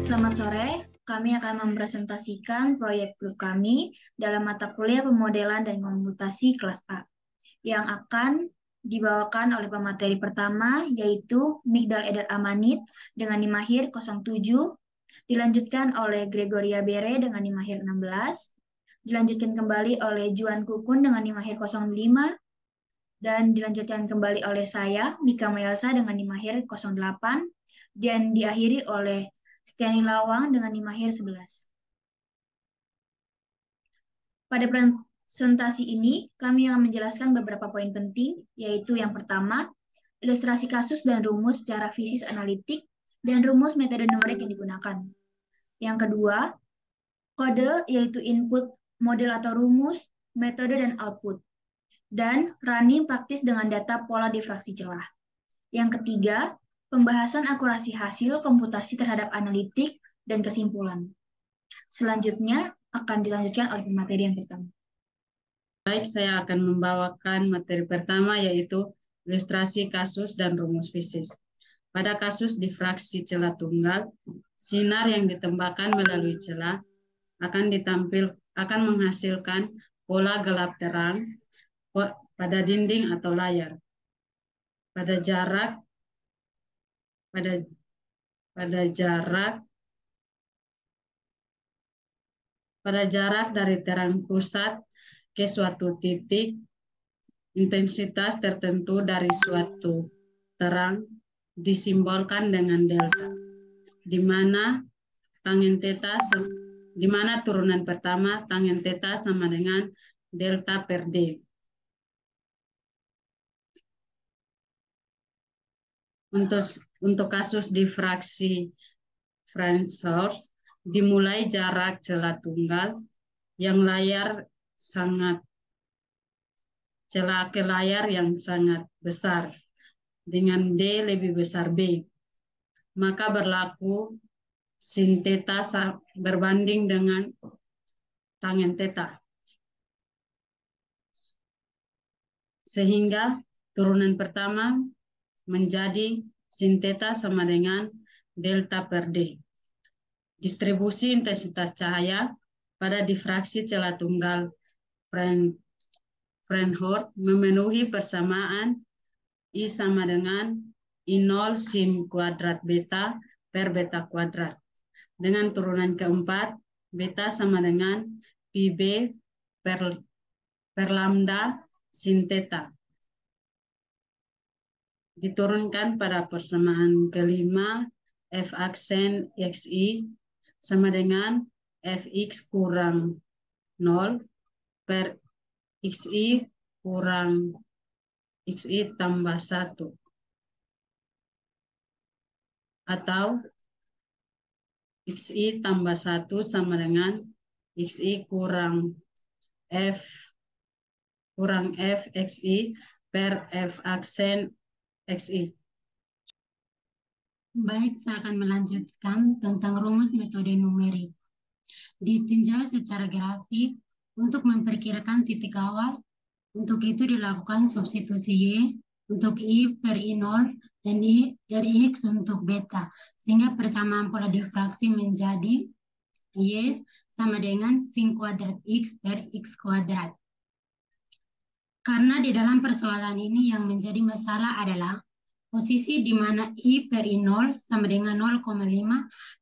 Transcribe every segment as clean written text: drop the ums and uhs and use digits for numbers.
Selamat sore, kami akan mempresentasikan proyek grup kami dalam mata kuliah pemodelan dan komputasi kelas A yang akan dibawakan oleh pemateri pertama yaitu Migdal Edar Amanit dengan Nimahir 07, dilanjutkan oleh Gregoria Bere dengan Nimahir 16, dilanjutkan kembali oleh Juan Kukun dengan Nimahir 05, dan dilanjutkan kembali oleh saya, Mika Mayelsa dengan Nimahir 08, dan diakhiri oleh Stiani Lawang dengan Nimahir 11. Pada presentasi ini, kami akan menjelaskan beberapa poin penting, yaitu yang pertama, ilustrasi kasus dan rumus secara fisis analitik dan rumus metode numerik yang digunakan. Yang kedua, kode yaitu input, model atau rumus, metode dan output, dan running praktis dengan data pola difraksi celah. Yang ketiga, pembahasan akurasi hasil komputasi terhadap analitik dan kesimpulan. Selanjutnya akan dilanjutkan oleh materi yang pertama. Baik, saya akan membawakan materi pertama yaitu ilustrasi kasus dan rumus fisis. Pada kasus difraksi celah tunggal, sinar yang ditembakkan melalui celah akan menghasilkan pola gelap terang pada dinding atau layar. Pada jarak dari terang pusat ke suatu titik, intensitas tertentu dari suatu terang disimbolkan dengan delta, di mana turunan pertama tangen theta sama dengan delta per D. Untuk kasus difraksi Franz Horst, dimulai jarak celah tunggal yang celah ke layar yang sangat besar dengan D lebih besar B, maka berlaku sin theta berbanding dengan tangen theta, sehingga turunan pertama menjadi sin theta sama dengan delta per D. Distribusi intensitas cahaya pada difraksi celah tunggal Frenholz memenuhi persamaan I sama dengan I0 sin kuadrat beta per beta kuadrat. Dengan turunan keempat, beta sama dengan PB per lambda sin theta. Diturunkan pada persamaan kelima, F aksen XI sama dengan Fx kurang 0 per XI kurang XI tambah 1. Atau XI tambah 1 sama dengan XI kurang F XI per F aksen XI. Baik, saya akan melanjutkan tentang rumus metode numerik. Ditinjau secara grafik untuk memperkirakan titik awal. Untuk itu dilakukan substitusi Y untuk I per I0 dan I dari X untuk beta. Sehingga persamaan pola difraksi menjadi Y sama dengan sin kuadrat X per X kuadrat. Karena di dalam persoalan ini yang menjadi masalah adalah posisi di mana I per I0 sama dengan 0,5,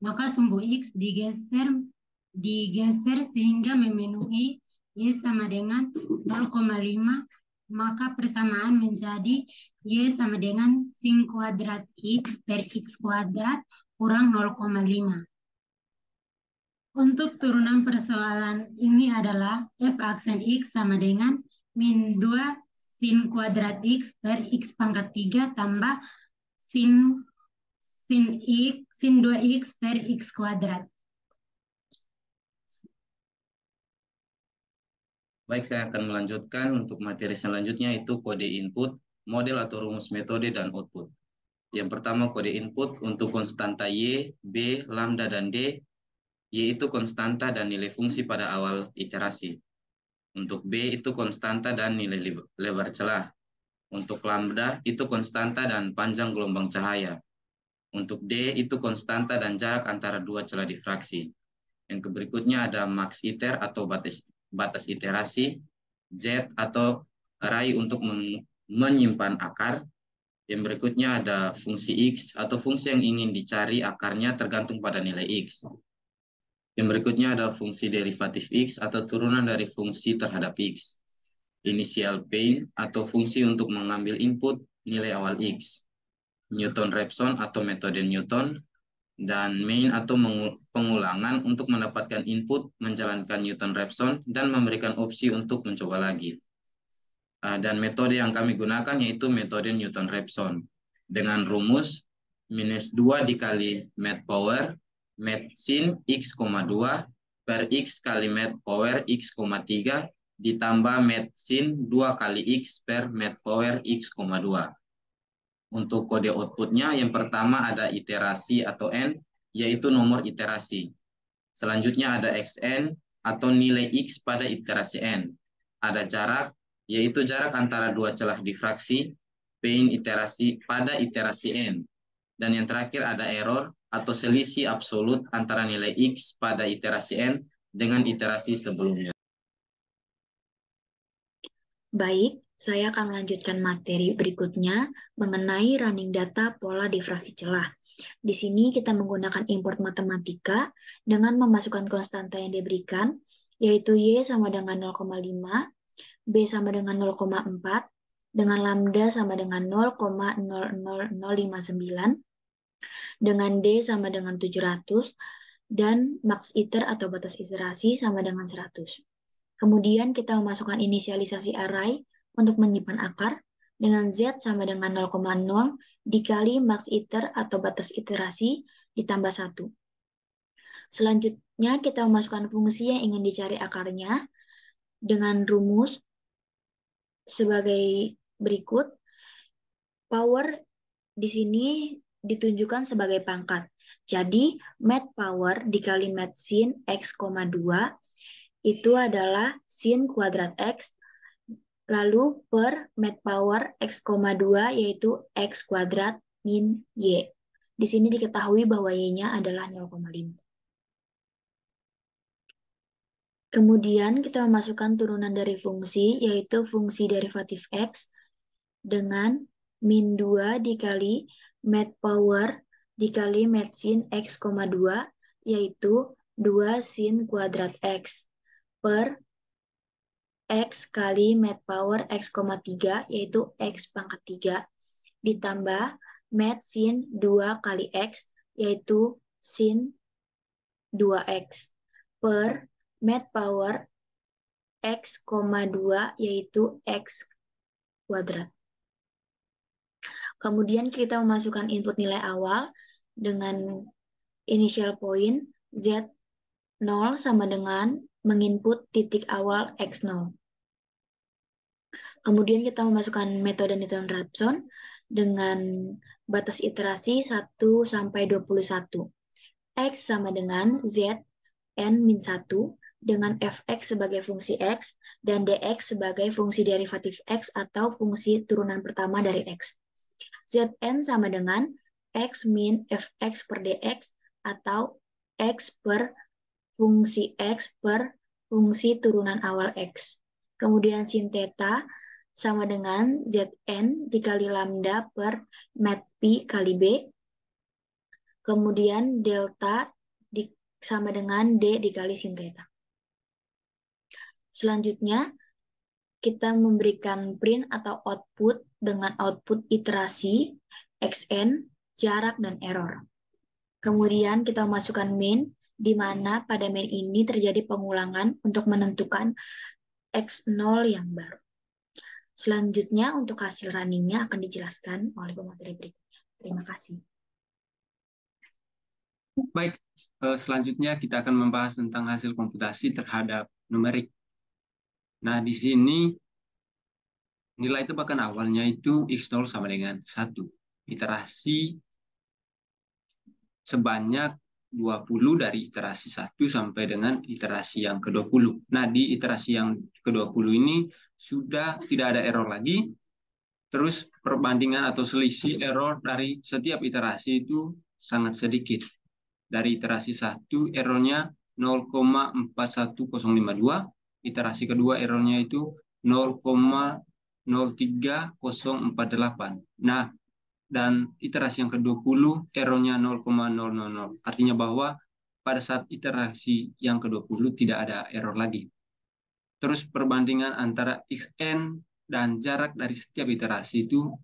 maka sumbu X digeser sehingga memenuhi Y sama dengan 0,5, maka persamaan menjadi Y sama dengan sin kuadrat X per X kuadrat kurang 0,5. Untuk turunan persoalan ini adalah F aksen X sama dengan min 2 sin kuadrat X per X pangkat 3 tambah sin 2X per X kuadrat. Baik, saya akan melanjutkan untuk materi selanjutnya, itu kode input, model atau rumus metode, dan output. Yang pertama, kode input untuk konstanta Y, B, lambda, dan D. Y itu konstanta dan nilai fungsi pada awal iterasi. Untuk B itu konstanta dan nilai lebar celah. Untuk lambda itu konstanta dan panjang gelombang cahaya. Untuk D itu konstanta dan jarak antara dua celah difraksi. Yang berikutnya ada max iter atau batas iterasi, Z atau array untuk menyimpan akar. Yang berikutnya ada fungsi X atau fungsi yang ingin dicari akarnya tergantung pada nilai X. Yang berikutnya ada fungsi derivatif X atau turunan dari fungsi terhadap X. Initial pain atau fungsi untuk mengambil input nilai awal X. Newton-Raphson atau metode Newton, dan main atau pengulangan untuk mendapatkan input, menjalankan Newton-Raphson, dan memberikan opsi untuk mencoba lagi. Dan metode yang kami gunakan yaitu metode Newton-Raphson dengan rumus -2 dikali mat power mat sin x,2 per x kali mat power x,3 ditambah mat sin 2 kali x per mat power x,2. Untuk kode outputnya, yang pertama ada iterasi atau N, yaitu nomor iterasi. Selanjutnya ada XN atau nilai X pada iterasi N. Ada jarak, yaitu jarak antara dua celah difraksi, pain iterasi pada iterasi N. Dan yang terakhir ada error atau selisih absolut antara nilai X pada iterasi N dengan iterasi sebelumnya. Baik, saya akan melanjutkan materi berikutnya mengenai running data pola difraksi celah. Di sini kita menggunakan import matematika dengan memasukkan konstanta yang diberikan, yaitu Y sama dengan 0,5, B sama dengan 0,4, dengan lambda sama dengan 0,00059, dengan D sama dengan 700, dan max iter atau batas iterasi sama dengan 100. Kemudian kita memasukkan inisialisasi array untuk menyimpan akar dengan Z sama dengan 0,0 dikali max iter atau batas iterasi ditambah 1. Selanjutnya kita memasukkan fungsi yang ingin dicari akarnya dengan rumus sebagai berikut. Power di sini ditunjukkan sebagai pangkat. Jadi mat power dikali mat sin x,2 itu adalah sin kuadrat X, lalu per mat power x,2 yaitu x kuadrat min Y. Di sini diketahui bahwa Y-nya adalah 0,5. Kemudian kita memasukkan turunan dari fungsi, yaitu fungsi derivatif X dengan min 2 dikali mat power dikali mat sin x,2 yaitu 2 sin kuadrat X per X kali mat power x,3 yaitu X pangkat 3 ditambah mat sin 2 kali X yaitu sin 2X per mat power x,2 yaitu X kuadrat. Kemudian kita memasukkan input nilai awal dengan initial point Z0 sama dengan menginput titik awal X0. Kemudian kita memasukkan metode Newton-Raphson dengan batas iterasi 1 sampai 21. X sama dengan Zn-1 dengan fx sebagai fungsi X dan dx sebagai fungsi derivatif X atau fungsi turunan pertama dari X. Zn sama dengan X min fx per dx atau X per fungsi X per fungsi turunan awal X. Kemudian sin theta sama dengan Zn dikali lambda per mat pi kali B. Kemudian delta sama dengan D dikali sin theta. Selanjutnya, kita memberikan print atau output dengan output iterasi, xn, jarak, dan error. Kemudian kita masukkan main, di mana pada main ini terjadi pengulangan untuk menentukan X0 yang baru. Selanjutnya untuk hasil runningnya akan dijelaskan oleh pemateri berikutnya. Terima kasih. Baik, selanjutnya kita akan membahas tentang hasil komputasi terhadap numerik. Nah, di sini nilai tebakan awalnya itu X0 sama dengan 1. Iterasi sebanyak 20 dari iterasi 1 sampai dengan iterasi yang ke-20. Nah, di iterasi yang ke-20 ini sudah tidak ada error lagi. Terus perbandingan atau selisih error dari setiap iterasi itu sangat sedikit. Dari iterasi 1 errornya 0,41052, iterasi kedua errornya itu 0,03048. Nah, dan iterasi yang ke-20 errornya 0,000. Artinya bahwa pada saat iterasi yang ke-20 tidak ada error lagi. Terus perbandingan antara xn dan jarak dari setiap iterasi itu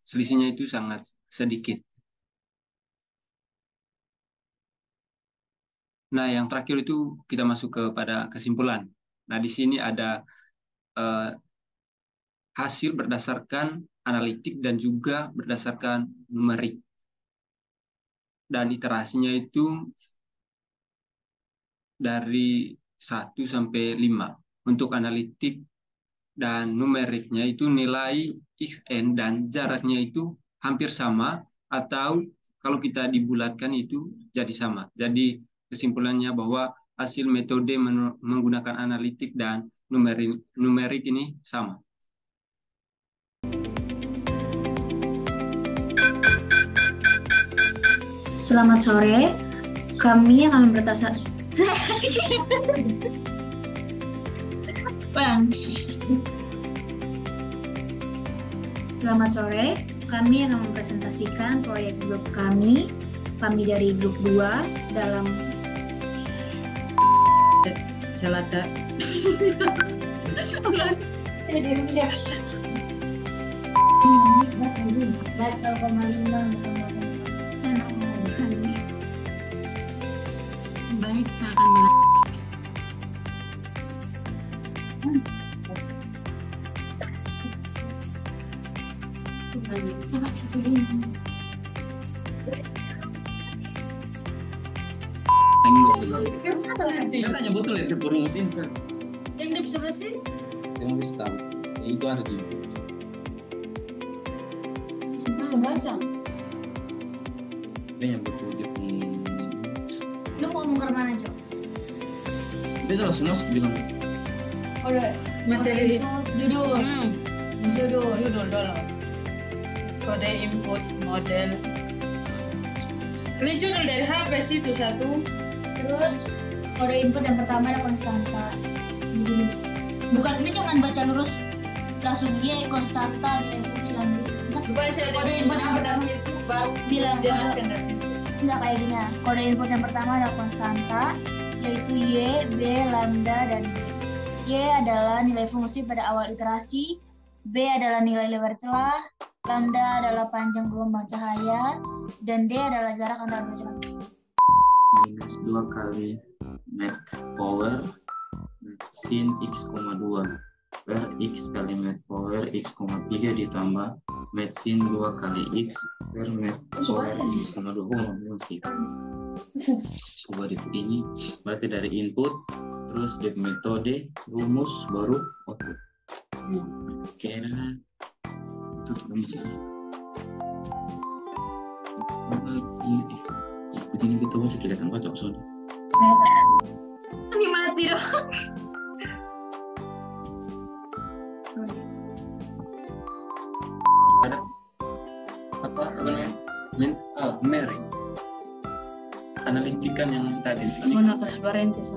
selisihnya itu sangat sedikit. Nah, yang terakhir itu kita masuk kepada kesimpulan. Nah, di sini ada hasil berdasarkan analitik dan juga berdasarkan numerik. Dan iterasinya itu dari 1 sampai 5. Untuk analitik dan numeriknya itu nilai xn dan jaraknya itu hampir sama, atau kalau kita dibulatkan itu jadi sama. Jadi kesimpulannya bahwa hasil metode menggunakan analitik dan numerik ini sama. Selamat sore, kami akan mempertasak. Selamat sore, kami akan mempresentasikan proyek grup kami dari grup 2 dalam Celata. Baik, saya akan Katanya betul itu rumus ini. yang di sebelah sini. Yang bisa tahu. Itu ada di. Bisa baca. Dia yang betul dia punya. Lu mau ngomong ke mana, Jo? Dia terus masuk bilang. Oleh Materi judul. Judul dulu. Kode input model. Ini judul dari HP situ satu. Terus kode input yang pertama ada konstanta. Begini. Bukan, ini jangan baca lurus langsung Y konstanta nilai bilang. Baca Kode input yang pertama itu baru bilang jelaskan dari situ. enggak kayak gini. Kode input yang pertama ada konstanta yaitu Y, B, lambda dan D. Y adalah nilai fungsi pada awal iterasi, B adalah nilai lebar celah, lambda adalah panjang gelombang cahaya, dan D adalah jarak antara dua celah. Minus 2 kali net power sin x, 2 per x kali net power x, 3 ditambah met sin 2 kali x per met power x, 2. Sih. Coba itu ini berarti dari input terus dari metode rumus baru output. Kira itu rumus begini kita baca kelihatan baca soalnya. Ini mati dong. Ada apa namanya? Merit. Analitikan yang tadi. Monotransparentis.